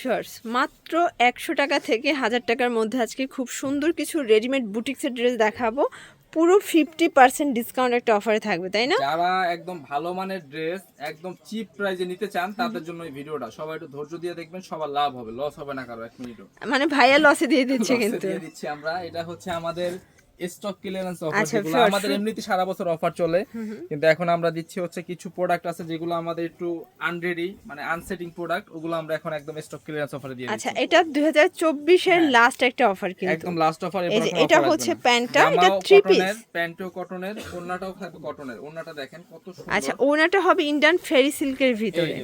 Shorts মাত্র 100 টাকা থেকে 1000 টাকার মধ্যে আজকে খুব সুন্দর কিছু রেডিমেড বুটিক্সের ড্রেস দেখাবো। পুরো 50% ডিসকাউন্ট একটা অফারে থাকবে, তাই না? যারা একদম ভালো মানের ড্রেস একদম চিপ প্রাইসে নিতে চান তাদের জন্য এই ভিডিওটা। সবাই একটু ধৈর্য দিয়ে দেখবেন, সবার লাভ হবে, লস হবে না কারো এক মিনিটও। মানে ভাইয়া লসে দিয়ে দিচ্ছে কিন্তু। দিয়ে দিচ্ছি আমরা। এটা হচ্ছে আমাদের স্টক ক্লিয়ারেন্স অফার, আচ্ছা, যেগুলো আমাদের এমনিতে সারা বছর অফার চলে, কিন্তু এখন আমরা দিচ্ছি হচ্ছে কিছু প্রোডাক্ট আছে যেগুলো আমাদের একটু আনরেডি মানে আনসেটিং প্রোডাক্ট, ওগুলো আমরা এখন একদম স্টক ক্লিয়ারেন্স অফারে দিয়ে দিচ্ছি। আচ্ছা, এটা 2024 এর লাস্ট একটা অফার কিন্তু একদম লাস্ট অফার। এই যে এটা হচ্ছে প্যান্টটা, এটা 3 পিস। প্যান্টও কটনের, ওন্নাটাও থাকবে কটনের। ওন্নাটা দেখেন কত সুন্দর। আচ্ছা, ওনাটা হবে ইন্ডিয়ান ফেরি সিল্কের ভিতরে।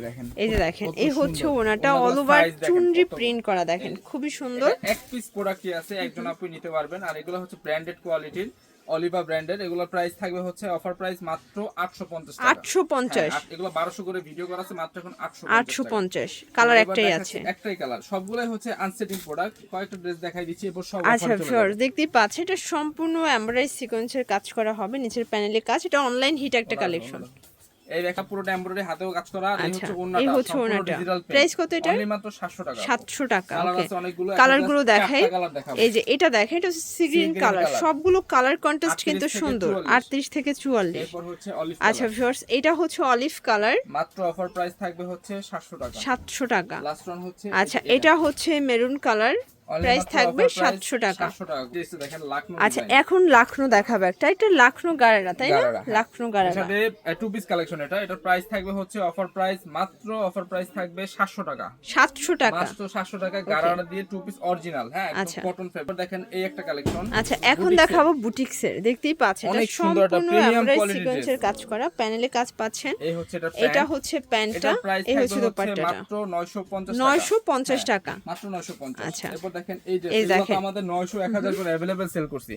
এই যে দেখেন, এই হচ্ছে ওনাটা অল ওভার চুনরি প্রিন্ট করা, দেখেন খুবই সুন্দর। এক পিস প্রোডাক্টই আছে, একজন আপনি নিতে পারবেন। আর এগুলো হচ্ছে ব্র্যান্ডেড কোয়ালিটির, অলিভা ব্র্যান্ডের। এগুলোর প্রাইস থাকবে হচ্ছে অফার প্রাইস মাত্র 850 টাকা। 850। এগুলো 1200 করে ভিডিও করা আছে, মাত্র এখন 850। কালার একটাই আছে, একটাই কালার। সবগুলাই হচ্ছে আনসেটিং প্রোডাক্ট। কয়েকটা ড্রেস দেখাই দিচ্ছি, এরপর সব আচ্ছা ভিউয়ার্স দেখতেই পাচ্ছেন, এটা সম্পূর্ণ এমব্রয়ডারি সিকোয়েন্সের কাজ করা হবে, নিচের প্যানেলে কাজ। এটা অনলাইন হিট একটা কালেকশন। এই দেখা পুরোটা এমব্রয়ডারি, হাতেও কাজ করা। আর এই হচ্ছে এই হচ্ছে ওনাটা। প্রাইস কত এটা? অনলি মাত্র 700 টাকা। 700 টাকা। কালার ওকে, আছে অনেকগুলো, কালারগুলো দেখাই। এই যে এটা দেখেন, এটা হচ্ছে সি গ্রিন কালার। সবগুলো কালার কন্ট্রাস্ট কিন্তু সুন্দর। 38 থেকে 44। এরপর হচ্ছে অলিভ। আচ্ছা ভিউয়ার্স, এটা হচ্ছে অলিভ কালার। মাত্র অফার প্রাইস থাকবে হচ্ছে 700 টাকা। 700 টাকা। লাস্ট ওয়ান হচ্ছে আচ্ছা, এটা হচ্ছে মেরুন কালার, প্রাইস থাকবে 700 টাকা। 700 টাকা। দেখেন লাখনো। আচ্ছা, এখন লাখনো দেখাবে একটা, এটা লাখনো গারারা, তাই না? লাখনো গারারা। সাথে টু পিস কালেকশন। এটার প্রাইস থাকবে হচ্ছে অফার প্রাইস, মাত্র অফার প্রাইস থাকবে 700 টাকা। 700 টাকা, মাত্র 700 টাকা গারারা দিয়ে টু পিস অরিজিনাল। হ্যাঁ, একদম কটন ফেব্রিক। দেখেন এই একটা কালেকশন। আচ্ছা, এখন দেখাবো বুটিক্সের। দেখতেই পাচ্ছেন, এটা সম্পূর্ণ এমব্রয়ডারি সিকোয়েন্সের কাজ করা, প্যানেলে কাজ পাচ্ছেন। এই হচ্ছে এটা হচ্ছে প্যান্টটা, এই হচ্ছে দোপাট্টাটা। মাত্র 950 টাকা। 950 টাকা। মাত্র 950। আচ্ছা, এরপর দেখেন এই যে এগুলো আমাদের 900 1000 করে अवेलेबल সেল করছি।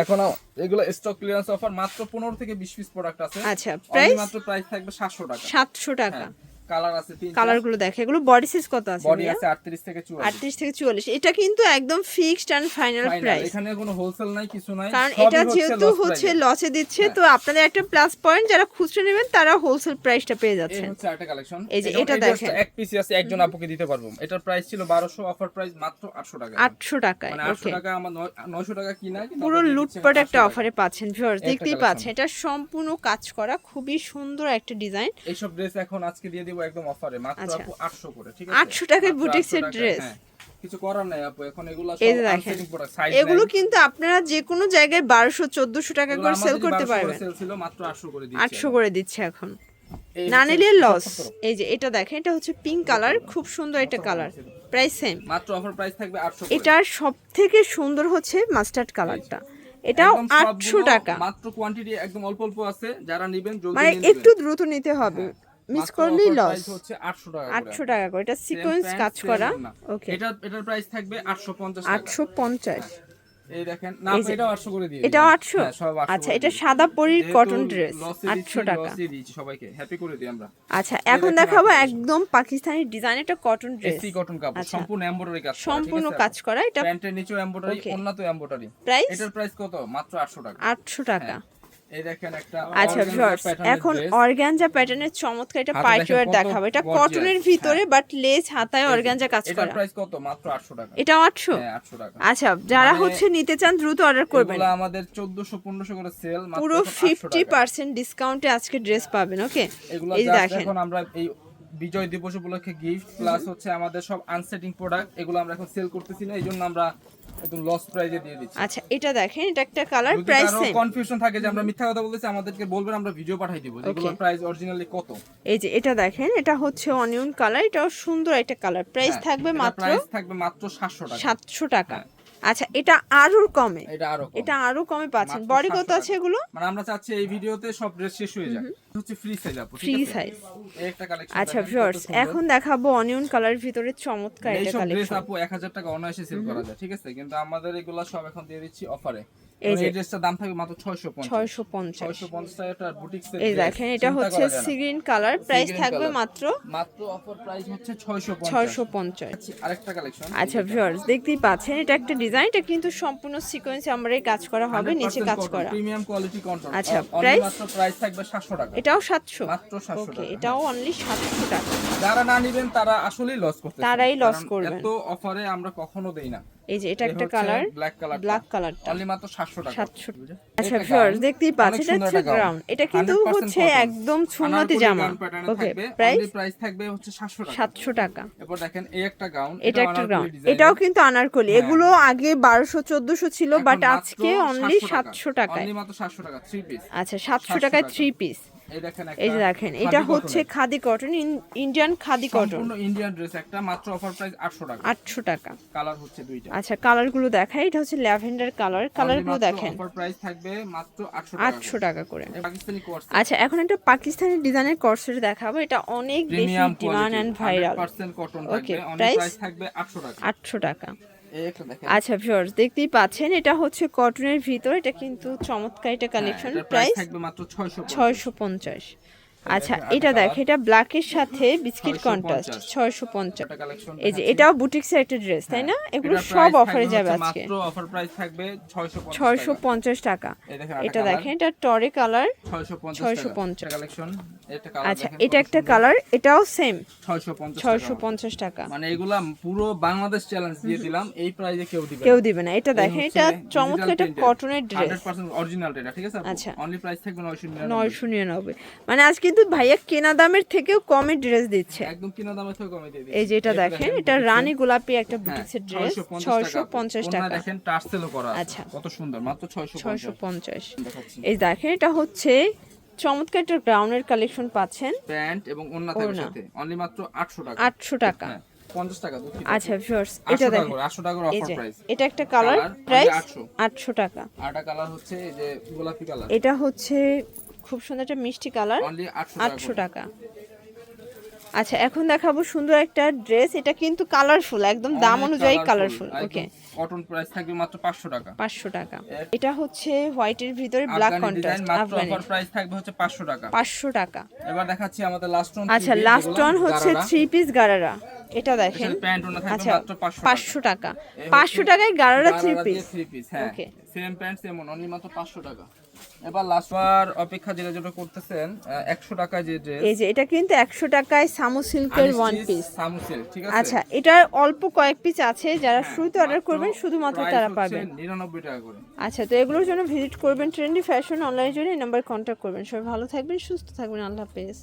এখন এগুলো স্টক ক্লিয়ারেন্স অফার, মাত্র 15 থেকে 20 পিস প্রোডাক্ট আছে। আচ্ছা, প্রাইস মাত্র প্রাইস থাকবে 700 টাকা। 700 টাকা। কালার আছে তিনটা। কালারগুলো দেখে, এগুলো বডি সাইজ কত আছে? বডি আছে 38 থেকে 44। 38 থেকে 44। এটা কিন্তু একদম ফিক্সড এন্ড ফাইনাল প্রাইস। এখানে কোনো হোলসেল নাই, কিছু নাই। কারণ এটা যেহেতু হচ্ছে লসে দিচ্ছে, তো আপনাদের একটা প্লাস পয়েন্ট, যারা খুচরা নেবেন তারা হোলসেল প্রাইসটা পেয়ে যাচ্ছেন। এই হচ্ছে আরেকটা কালেকশন। এই যে এটা দেখেন, এক পিস আছে, একজন আপুকে দিতে পারবো। এটার প্রাইস ছিল 1200, অফার প্রাইস মাত্র 800 টাকা। 800 টাকায়। মানে 800 টাকা আমার 900 টাকা কিনা, পুরো লুটপাট একটা অফারে পাচ্ছেন ভিউয়ার্স, দেখতেই পাচ্ছেন। এটা সম্পূর্ণ কাজ করা, খুবই সুন্দর একটা ডিজাইন। এইসব ড্রেস এখন আজকে দিয়ে দিব একদম অফারে, মাত্র আপু 800 করে। ঠিক আছে, 800 টাকায় বুটিক্সের ড্রেস। কিছু করার নাই আপু, এখন এগুলো সব আনসেটিং প্রোডাক্ট। সাইজ এগুলো কিন্তু আপনারা যে কোনো জায়গায় 1200 1400 টাকা করে সেল করতে পারবেন। সেল ছিল, মাত্র 800 করে দিচ্ছি। 800 করে দিচ্ছে এখন, না নিলে লস। এই যে এটা দেখেন, এটা হচ্ছে পিঙ্ক কালার, খুব সুন্দর একটা কালার, প্রাইস সেম। মাত্র অফার প্রাইস থাকবে 800 করে। এটার সবথেকে সুন্দর হচ্ছে মাস্টার্ড কালারটা, এটাও 800 টাকা। মাত্র কোয়ান্টিটি একদম অল্প অল্প আছে, যারা নেবেন জলদি মানে নিয়ে নেবেন, একটু দ্রুত নিতে হবে, মিস করলেই লস। হচ্ছে 800 টাকা করে। 800 টাকা করে, এটা সিকোয়েন্স কাজ করা। ওকে, এটার প্রাইস থাকবে 850 টাকা। 850। এই দেখেন না, এটাও 800 করে দিয়ে। এটাও 800। আচ্ছা, এটা সাদা পরির কটন ড্রেস, 800 টাকা। সবাইকে হ্যাপি করে দিই আমরা। আচ্ছা, এখন দেখাবো একদম পাকিস্তানি ডিজাইন একটা কটন ড্রেস, এসি কটন কাপড়, সম্পূর্ণ এমব্রয়ডারি কাজ করা। সম্পূর্ণ কাজ করা। এটা প্যান্টের নিচেও এমব্রয়ডারি, ওন্নাতেও এমব্রয়ডারি। প্রাইস? এটার প্রাইস কত? মাত্র 800 টাকা। 800 টাকা। এই দেখেন একটা। আচ্ছা ভিউয়ার্স, এখন অর্গানজা প্যাটার্নের চমৎকার একটা পার্টি ওয়্যার দেখাবো। এটা কটনের ভিতরে বাট লেস হাতায় অর্গানজা কাজ করা। এটার প্রাইস কত? মাত্র 800 টাকা। এটাও 800? হ্যাঁ, 800 টাকা। আচ্ছা, যারা হচ্ছে নিতে চান দ্রুত অর্ডার করবেন। এগুলো আমাদের 1400 1500 করে সেল, মাত্র পুরো 50% ডিসকাউন্টে আজকে ড্রেস পাবেন। ওকে, এই দেখেন, এখন আমরা এই বিজয় দিবস উপলক্ষে গিফট প্লাস হচ্ছে আমাদের সব আনসেটিং প্রোডাক্ট, এগুলো আমরা এখন সেল করতেছি না, এইজন্য আমরা একদম লস প্রাইসে দিয়ে দিচ্ছি। আচ্ছা, এটা দেখেন, এটা একটা কালার, প্রাইস সেম। কনফিউশন থাকে যে আমরা মিথ্যা কথা বলতেছি, আমাদেরকে বলবেন, আমরা ভিডিও পাঠিয়ে দিব যেগুলোর প্রাইস অরিজিনালি কত। এই যে এটা দেখেন, এটা হচ্ছে অনিয়ন কালার, এটাও সুন্দর একটা কালার, প্রাইস থাকবে মাত্র 700 টাকা। 700 টাকা। আচ্ছা, এটা আরো কমে, এটা আরো কমে পাচ্ছেন। বডি কত আছে এগুলো? মানে আমরা চাচ্ছি এই ভিডিওতে সব ড্রেস শেষ হয়ে যাক। হচ্ছে ফ্রি সাইজ আপু, ফ্রি সাইজ। এই একটা কালেকশন। আচ্ছা ভিউয়ার্স, এখন দেখাবো অনিয়ন কালারের ভিতরে চমৎকার একটা কালেকশন। এই সব ড্রেস কালেকশন। আপু 1000 টাকা অনায়াসে সেল করা যায়, ঠিক আছে, কিন্তু আমাদের এগুলা সব এখন দিয়ে দিচ্ছি অফারে। এই যে এই ড্রেসটার দাম থাকবে মাত্র 650 650 650 টাকা বুটিক্সের এই দেখেন এটা হচ্ছে সি গ্রিন কালার, প্রাইস থাকবে মাত্র অফার প্রাইস হচ্ছে 650 650। আরেকটা কালেকশন। আচ্ছা ভিউয়ার্স দেখতেই পাচ্ছেন এটা একটা ডিজাইন, এটা কিন্তু সম্পূর্ণ সিকোয়েন্সে আমরা কাজ করা হবে, নিচে কাজ করা। Premium quality cotton. আচ্ছা, মাত্র প্রাইস থাকবে 700 টাকা। এটাও 700, মাত্র 700 ওকে টাকা। এটাও অনলি 700 টাকা। যারা না নেবেন তারা আসলেই লস করতেছে, তারাই লস করবেন। এত অফারে আমরা কখনো দেই না। এই যে এটা একটা কালার, ব্ল্যাক কালারটা অনলি মাত্র 700 টাকা। 700। আচ্ছা ভিউয়ার্স দেখতেই পাচ্ছেন এটা হচ্ছে গ্রাউন্ড, এটা কিন্তু হচ্ছে একদম সুন্নতি জামা। ওকে প্রাইস থাকবে হচ্ছে 700 টাকা। 700 টাকা। এরপর দেখেন এই একটা গাউন, এটা একটা গ্রাউন্ড, এটাও কিন্তু আনারকলি। এগুলো আগে 1200 1400 ছিল, বাট আজকে অনলি 700 টাকায়। অনলি মাত্র 700 টাকা 3 পিস। আচ্ছা 700 টাকায় 3 পিস। এই যে দেখেন এটা হচ্ছে khadi cotton, Indian khadi cotton, সম্পূর্ণ ইন্ডিয়ান ড্রেস একটা, মাত্র অফার প্রাইস 800 টাকা। 800 টাকা। কালার হচ্ছে দুইটা। আচ্ছা কালারগুলো দেখাই, এটা হচ্ছে ল্যাভেন্ডার কালার, কালারগুলো দেখেন অফার প্রাইস থাকবে মাত্র 800 টাকা করে। পাকিস্তানি কোর্স। আচ্ছা এখন একটা পাকিস্তানি ডিজাইনের কর্সেট দেখাবো, এটা অনেক বেশি demand and viral. 100% cotton okay থাকবে, অনলি প্রাইস প্রাইস থাকবে 800 টাকা। 800 টাকা। এই একটা দেখেন। আচ্ছা ভিউয়ার্স দেখতেই পাচ্ছেন এটা হচ্ছে কটনের ভিতর, এটা কিন্তু চমৎকার একটা কালেকশন, প্রাইস থাকবে মাত্র 650। আচ্ছা এটা দেখেন এটা ব্ল্যাকের সাথে বিস্কিট কন্ট্রাস্ট, 650। এই যে এটাও বুটিক্সের একটা ড্রেস, তাই না? এগুলো সব অফারে যাবে আজকে, মাত্র অফার প্রাইস থাকবে 650 টাকা। এটা দেখেন এটা টরে কালার, 650 কালেকশন। এটা কালার। আচ্ছা এটা একটা কালার, এটাও সেম 650 টাকা। মানে এগুলা পুরো বাংলাদেশ চ্যালেঞ্জ দিয়ে দিলাম, এই প্রাইসে কেউ দিবে না। এটা দেখেন এটা চমৎকার একটা কটনের ড্রেস, 100% অরিজিনাল এটা, ঠিক আছে? আচ্ছা অনলি প্রাইস থাকবে 999। মানে আজ কিন্তু ভাইয়া কেনা দামের থেকেও কমে ড্রেস দিচ্ছে, একদম কিনা দামের থেকে কমে দিয়ে দিচ্ছে। এই যে এটা দেখেন এটা রানী গোলাপি একটা বুটিক্সের ড্রেস, 650 টাকা। দেখেন টার্সেলও করা আছে, আচ্ছা কত সুন্দর, মাত্র 650। এই দেখেন এটা হচ্ছে চমৎকার একটা গ্রাউন্ডের কালেকশন পাচ্ছেন, প্যান্ট এবং ওড়না থাকবে সাথে, অনলি মাত্র 800 টাকা। 800 টাকা। 50 টাকা দুঃখিত। আচ্ছা ভিউয়ার্স এটা দেখেন 800 টাকার এই অফার যে প্রাইস। এটা একটা কালার, প্রাইস 800 টাকা। আটা কালার হচ্ছে এই যে গোলাপি কালার, এটা হচ্ছে খুব সুন্দর একটা মিষ্টি কালার, অনলি 800 টাকা। আচ্ছা এখন দেখাবো সুন্দর একটা ড্রেস, এটা কিন্তু কালারফুল, একদম দাম অনুযায়ী কালারফুল। ওকে কটন প্রাইস থাকবে মাত্র 500 টাকা। 500 টাকা। এটা হচ্ছে হোয়াইটের ভিতরে black contrast, Afghani offer price থাকবে হচ্ছে 500 টাকা। 500 টাকা। এবার দেখাচ্ছি আমাদের লাস্ট ওয়ান। আচ্ছা লাস্ট ওয়ান হচ্ছে 3 পিস গারারা, এটা দেখেন প্যান্ট ওনা থাকবে আচ্ছা মাত্র 500 টাকা। 500 টাকায় গারারা 3 পিস। হ্যাঁ ওকে সেম প্যান্ট সেম অনলি মাত্র 500 টাকা। এবার লাস্ট বার অপেক্ষা যেটা করতেছেন 100 টাকা যে ড্রেস, এই যে এটা কিন্তু 100 টাকায় সামু সিল্কের ওয়ান পিস, সামু সিল্ক, ঠিক আছে? আচ্ছা এটা অল্প কয়েক পিস আছে, যারা শুরুতে অর্ডার করবেন শুধুমাত্র তারা পাবেন 99 টাকা করে। আচ্ছা তো এগুলোর জন্য ভিজিট করবেন ট্রেন্ডি ফ্যাশন অনলাইনের জন্য, এই নাম্বার কন্ট্যাক্ট করবেন। সবাই ভালো থাকবেন, সুস্থ থাকবেন, আল্লাহ হাফেজ।